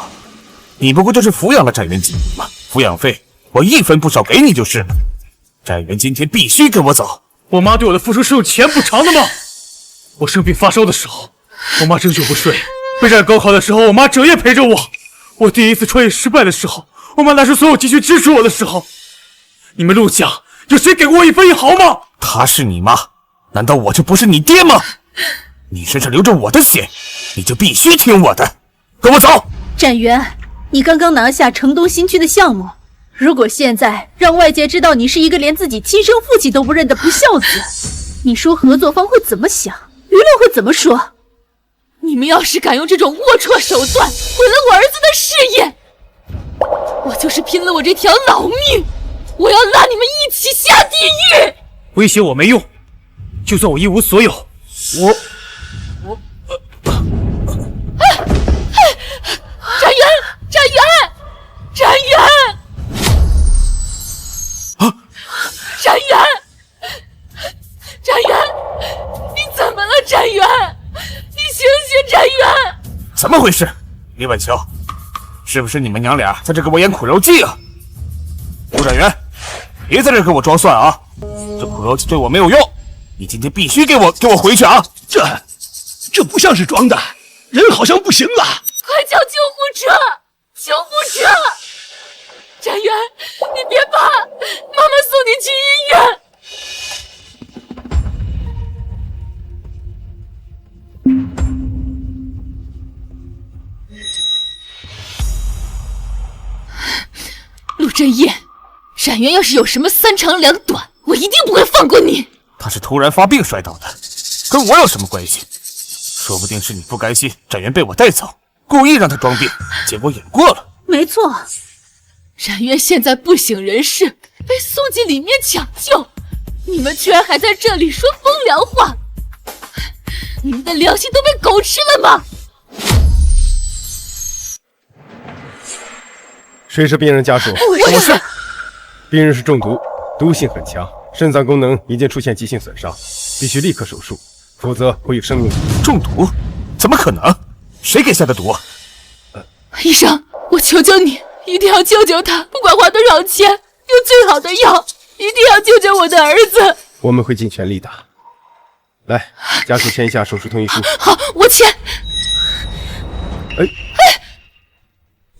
你不过就是抚养了展元几年嘛，抚养费我一分不少给你就是了。展元今天必须跟我走。我妈对我的付出是用钱补偿的吗？我生病发烧的时候，我妈整宿不睡；备战高考的时候，我妈整夜陪着我；我第一次创业失败的时候，我妈拿出所有积蓄支持我的时候，你们陆家有谁给过我一分一毫吗？她是你妈，难道我就不是你爹吗？你身上流着我的血，你就必须听我的，跟我走。展元，你刚刚拿下城东新区的项目，如果现在让外界知道你是一个连自己亲生父亲都不认的不孝子，你说合作方会怎么想？舆论会怎么说？你们要是敢用这种龌龊手段毁了我儿子的事业，我就是拼了我这条老命，我要拉你们一起下地狱！威胁我没用，就算我一无所有，展元！展元，你怎么了？展元，你醒醒！展元，怎么回事？李晚秋，是不是你们娘俩在这给我演苦肉计啊？陆展元，别在这跟我装蒜啊！这苦肉计对我没有用，你今天必须给我回去啊！这不像是装的，人好像不行了。快叫救护车！救护车！展元，你别怕，妈妈送你去医院。陆振业，展元要是有什么三长两短，我一定不会放过你。他是突然发病摔倒的，跟我有什么关系？说不定是你不甘心展元被我带走，故意让他装病，结果演过了。没错，展元现在不省人事，被送进里面抢救，你们居然还在这里说风凉话，你们的良心都被狗吃了吗？谁是病人家属？我是。病人是中毒，毒性很强，肾脏功能已经出现急性损伤，必须立刻手术，否则会有生命危险。中毒？怎么可能？谁给下的毒啊？医生，我求求你，一定要救救他，不管花多少钱，用最好的药，一定要救救我的儿子。我们会尽全力的。来，家属签一下手术同意书。好，我签。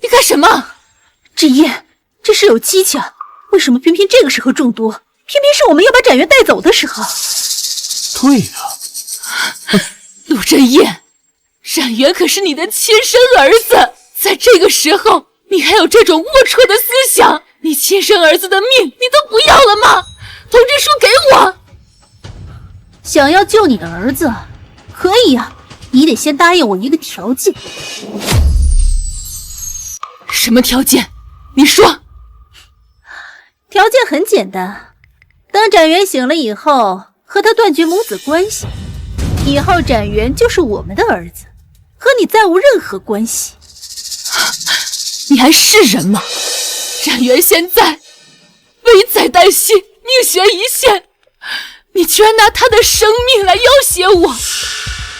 你干什么？志业，这事有蹊跷，为什么偏偏这个时候中毒？偏偏是我们要把展元带走的时候。对呀，陆振业，展元可是你的亲生儿子，在这个时候你还有这种龌龊的思想，你亲生儿子的命你都不要了吗？通知书给我。想要救你的儿子，可以呀，你得先答应我一个条件。什么条件？你说。条件很简单，等展元醒了以后，和他断绝母子关系，以后展元就是我们的儿子，和你再无任何关系。你还是人吗？展元现在危在旦夕，命悬一线，你居然拿他的生命来要挟我！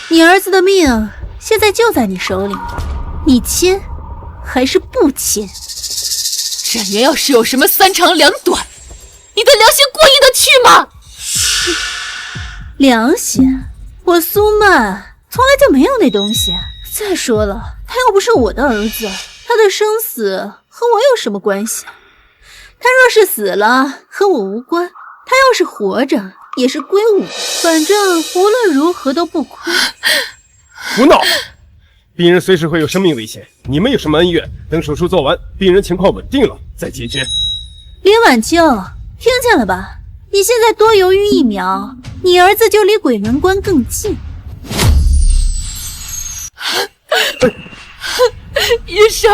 你儿子的命现在就在你手里，你签还是不签？展元要是有什么三长两短，你的良心过意得去吗？良心？我苏曼从来就没有那东西。再说了，他又不是我的儿子，他的生死和我有什么关系？他若是死了，和我无关；他要是活着，也是归我。反正无论如何都不亏。胡闹！病人随时会有生命危险，你们有什么恩怨？等手术做完，病人情况稳定了再解决。林晚秋，听见了吧？你现在多犹豫1秒，你儿子就离鬼门关更近。医生，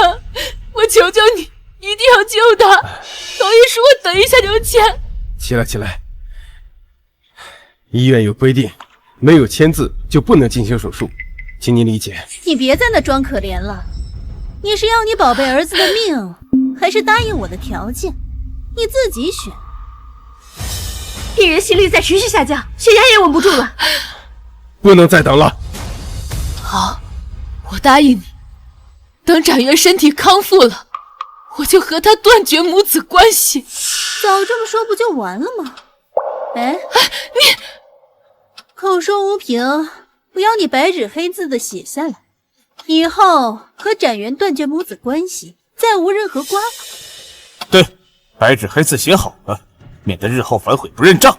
我求求你，一定要救他！高医师，我等一下就签。起来，起来！医院有规定，没有签字就不能进行手术，请你理解。你别在那装可怜了，你是要你宝贝儿子的命，还是答应我的条件？你自己选。病人心率在持续下降，血压也稳不住了。不能再等了。好，我答应你，等展元身体康复了，我就和他断绝母子关系。早这么说不就完了吗？哎，你口说无凭，我要你白纸黑字的写下来，以后和展元断绝母子关系，再无任何瓜葛。对，白纸黑字写好了，免得日后反悔不认账。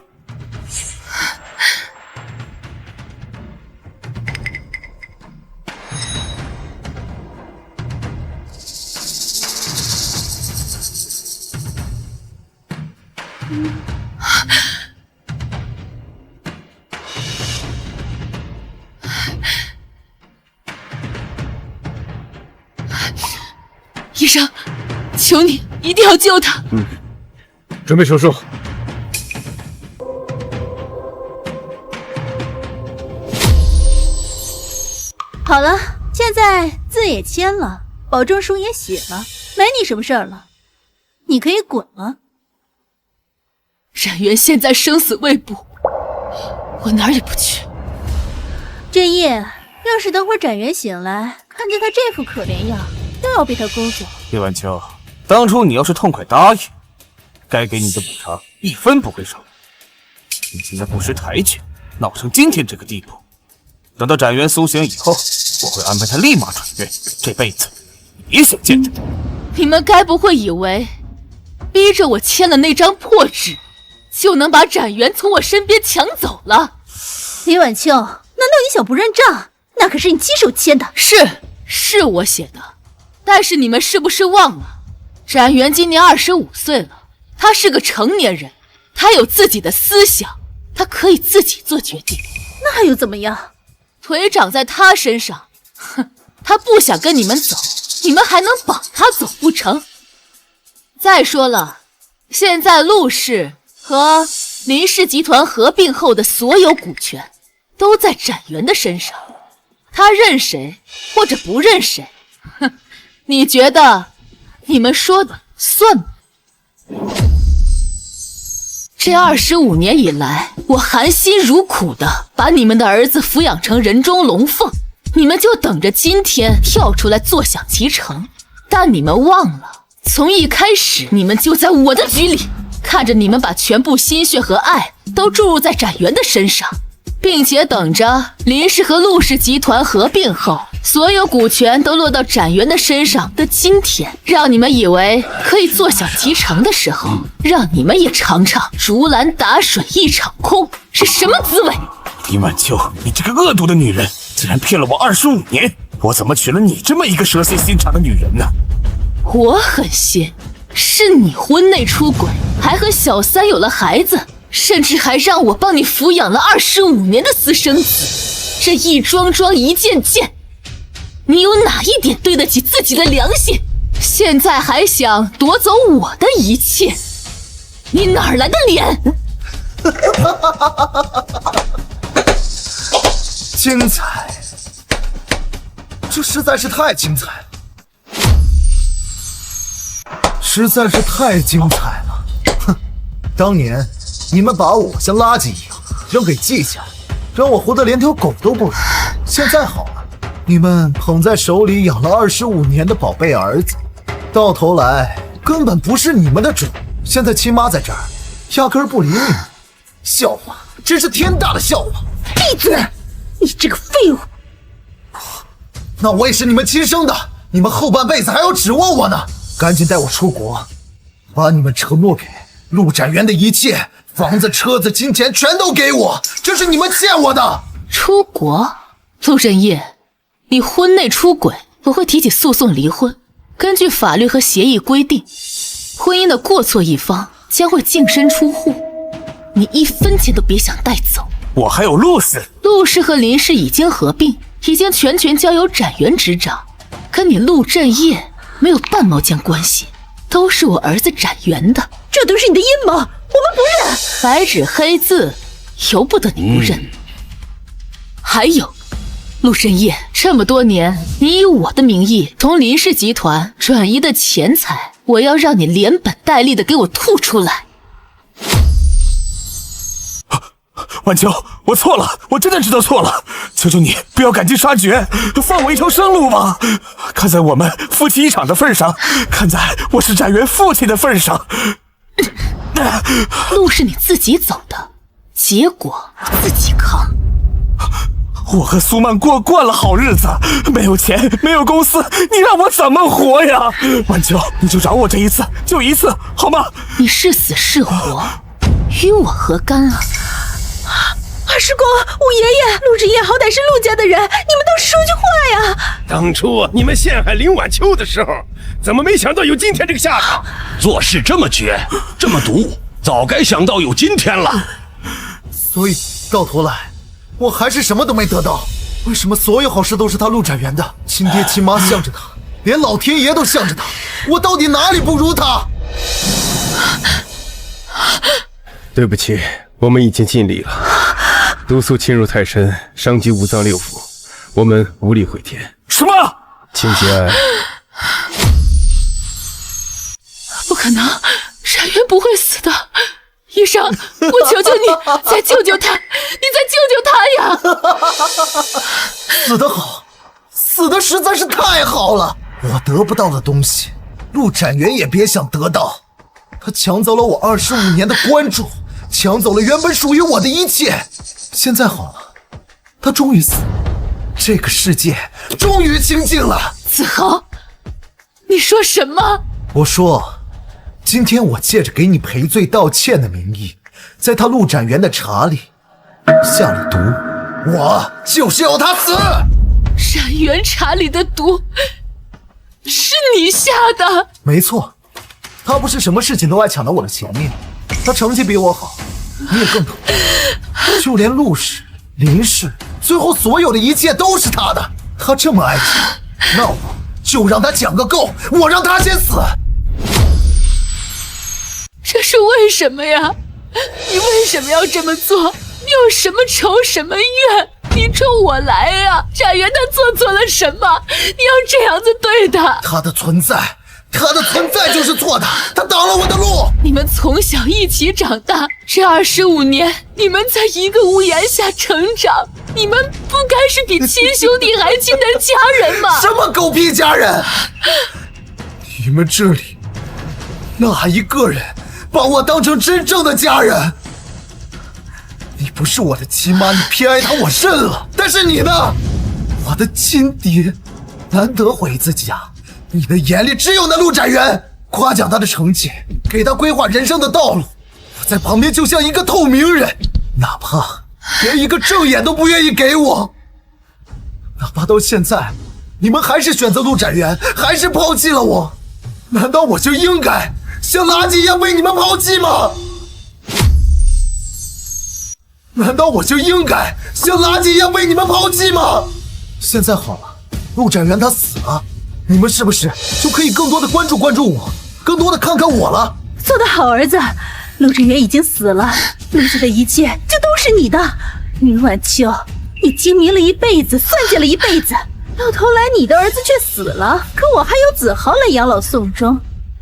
医生，求你一定要救他。准备手术。好了，现在字也签了，保证书也写了，没你什么事儿了，你可以滚了。展元现在生死未卜，我哪儿也不去。这夜要是等会儿展元醒来，看见他这副可怜样，又要被他勾走。叶晚秋，当初你要是痛快答应，该给你的补偿1分不会少。你现在不识抬举，闹成今天这个地步。等到展元苏醒以后，我会安排他立马转院，这辈子别想见他。你们该不会以为逼着我签了那张破纸，就能把展元从我身边抢走了？李晚秋，难道你想不认账？那可是你亲手签的。是我写的，但是你们是不是忘了，展元今年25岁了，他是个成年人，他有自己的思想，他可以自己做决定。那又怎么样？腿长在他身上，哼，他不想跟你们走，你们还能绑他走不成？再说了，现在陆氏和林氏集团合并后的所有股权都在展元的身上，他认谁或者不认谁，哼，你觉得你们说的算吗？这25年以来，我含辛茹苦的把你们的儿子抚养成人中龙凤，你们就等着今天跳出来坐享其成。但你们忘了，从一开始你们就在我的局里，看着你们把全部心血和爱都注入在展元的身上，并且等着林氏和陆氏集团合并后，所有股权都落到展元的身上的今天，让你们以为可以坐享其成的时候，让你们也尝尝竹篮打水一场空是什么滋味。林晚秋，你这个恶毒的女人，竟然骗了我25年，我怎么娶了你这么一个蛇蝎心肠的女人呢？我狠心，是你婚内出轨，还和小三有了孩子，甚至还让我帮你抚养了25年的私生子，这一桩桩一件件，你有哪一点对得起自己的良心？现在还想夺走我的一切，你哪来的脸？精彩，这实在是太精彩了，实在是太精彩了！哼，当年你们把我像垃圾一样扔给季家，让我活得连条狗都不如。现在好了，你们捧在手里养了25年的宝贝儿子，到头来根本不是你们的主。现在亲妈在这儿，压根儿不理你们，笑话，真是天大的笑话！闭嘴！你这个废物！那我也是你们亲生的，你们后半辈子还要指望我呢！赶紧带我出国，把你们承诺给陆展元的一切，房子、车子、金钱全都给我，这是你们欠我的。出国？陆振业，你婚内出轨，我会提起诉讼离婚。根据法律和协议规定，婚姻的过错一方将会净身出户，你1分钱都别想带走。我还有陆氏，陆氏和林氏已经合并，已经全权交由展元执掌，跟你陆振业没有半毛钱关系，都是我儿子展元的。这都是你的阴谋，我们不认。白纸黑字，由不得你不认。还有，陆振业，这么多年，你以我的名义从林氏集团转移的钱财，我要让你连本带利的给我吐出来。晚秋，我错了，我真的知道错了，求求你不要赶尽杀绝，放我一条生路吧。看在我们夫妻一场的份上，看在我是展元父亲的份上。路是你自己走的，结果自己扛。我和苏曼过惯了好日子，没有钱，没有公司，你让我怎么活呀？晚秋，你就饶我这一次，就一次，好吗？你是死是活，与我何干啊？二师公，五爷爷，陆振业好歹是陆家的人，你们倒是说句话呀！当初你们陷害林晚秋的时候，怎么没想到有今天这个下场？做事这么绝，这么毒，早该想到有今天了。所以到头来，我还是什么都没得到。为什么所有好事都是他陆展元的？亲爹亲妈向着他，连老天爷都向着他，我到底哪里不如他？对不起，我们已经尽力了。毒素侵入太深，伤及五脏六腑，我们无力回天。什么？请节哀。不可能，展元不会死的。医生，我求求你，再救救他！你再救救他呀！死得好，死得实在是太好了。我得不到的东西，陆展元也别想得到。他抢走了我25年的关注，抢走了原本属于我的一切。现在好了，他终于死了，这个世界终于清静了。子豪，你说什么？我说，今天我借着给你赔罪道歉的名义，在他陆展元的茶里下了毒，我就是要他死。展元茶里的毒是你下的？没错，他不是什么事情都爱抢到我的前面，他成绩比我好，你也更懂，就连陆氏、林氏，最后所有的一切都是他的。他这么爱抢，那我就让他抢个够，我让他先死。这是为什么呀？你为什么要这么做？你有什么仇什么怨？你冲我来呀！展元他做错了什么？你要这样子对他？他的存在就是错的，他挡了我的路。你们从小一起长大，这25年，你们在一个屋檐下成长，你们不该是比亲兄弟还亲的家人吗？什么狗屁家人？你们这里哪一个人把我当成真正的家人？你不是我的亲妈，你偏爱她，我认了。但是你呢？我的亲爹，难得回一次家，你的眼里只有那陆展元，夸奖他的成绩，给他规划人生的道路。我在旁边就像一个透明人，哪怕连一个正眼都不愿意给我。哪怕到现在，你们还是选择陆展元，还是抛弃了我，难道我就应该像垃圾一样被你们抛弃吗？难道我就应该像垃圾一样被你们抛弃吗？现在好了，陆展元他死了，你们是不是就可以更多的关注我，更多的看看我了？做得好，儿子。陆振元已经死了，陆家的一切就都是你的。林晚秋，你精明了一辈子，算计了一辈子，到头来你的儿子却死了，可我还有子豪来养老送终。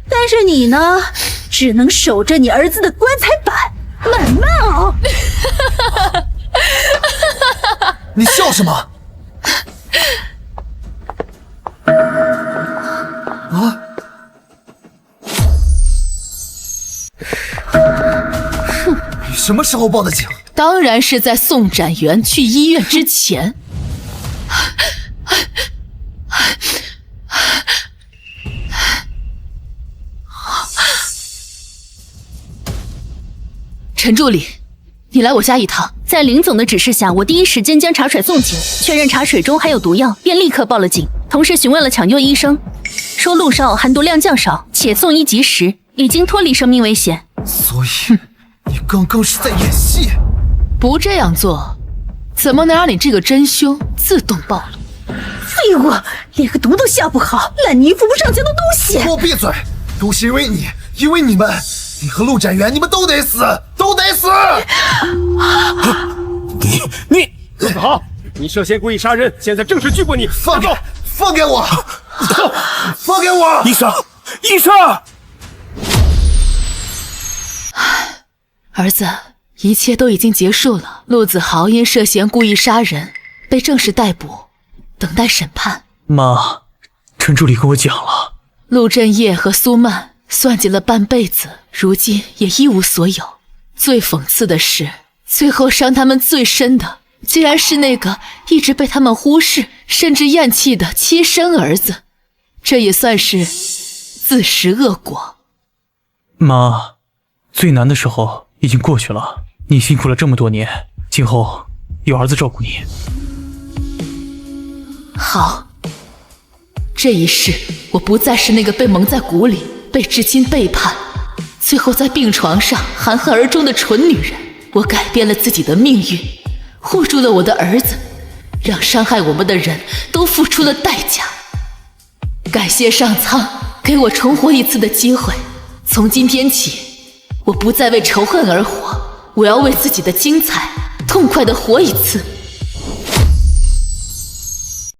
但是你呢，只能守着你儿子的棺材板，慢慢熬。你笑什么？啊？你什么时候报的警？当然是在送展元去医院之前。陈助理，你来我家一趟。在林总的指示下，我第一时间将茶水送进，确认茶水中含有毒药，便立刻报了警。同时询问了抢救医生，说陆少含毒量较少，且送医及时，已经脱离生命危险。所以你刚刚是在演戏？不这样做，怎么能让你这个真凶自动暴露？废物，连个毒都下不好，烂泥扶不上墙的东西！给我闭嘴！都是因为你，因为你们，你和陆展元，你们都得死，都得死！你陆子豪，你涉嫌故意杀人，现在正式拘捕你。放开我！放开我！医生，医生！儿子，一切都已经结束了。陆子豪因涉嫌故意杀人被正式逮捕，等待审判。妈，陈助理跟我讲了，陆振业和苏曼算计了半辈子，如今也一无所有。最讽刺的是，最后伤他们最深的，竟然是那个一直被他们忽视甚至厌弃的亲生儿子。这也算是自食恶果。妈，最难的时候已经过去了，你辛苦了这么多年，今后有儿子照顾你。好，这一世我不再是那个被蒙在鼓里、被至亲背叛，最后在病床上含恨而终的蠢女人。我改变了自己的命运，护住了我的儿子，让伤害我们的人都付出了代价。感谢上苍给我重活一次的机会，从今天起，我不再为仇恨而活，我要为自己的精彩痛快地活一次。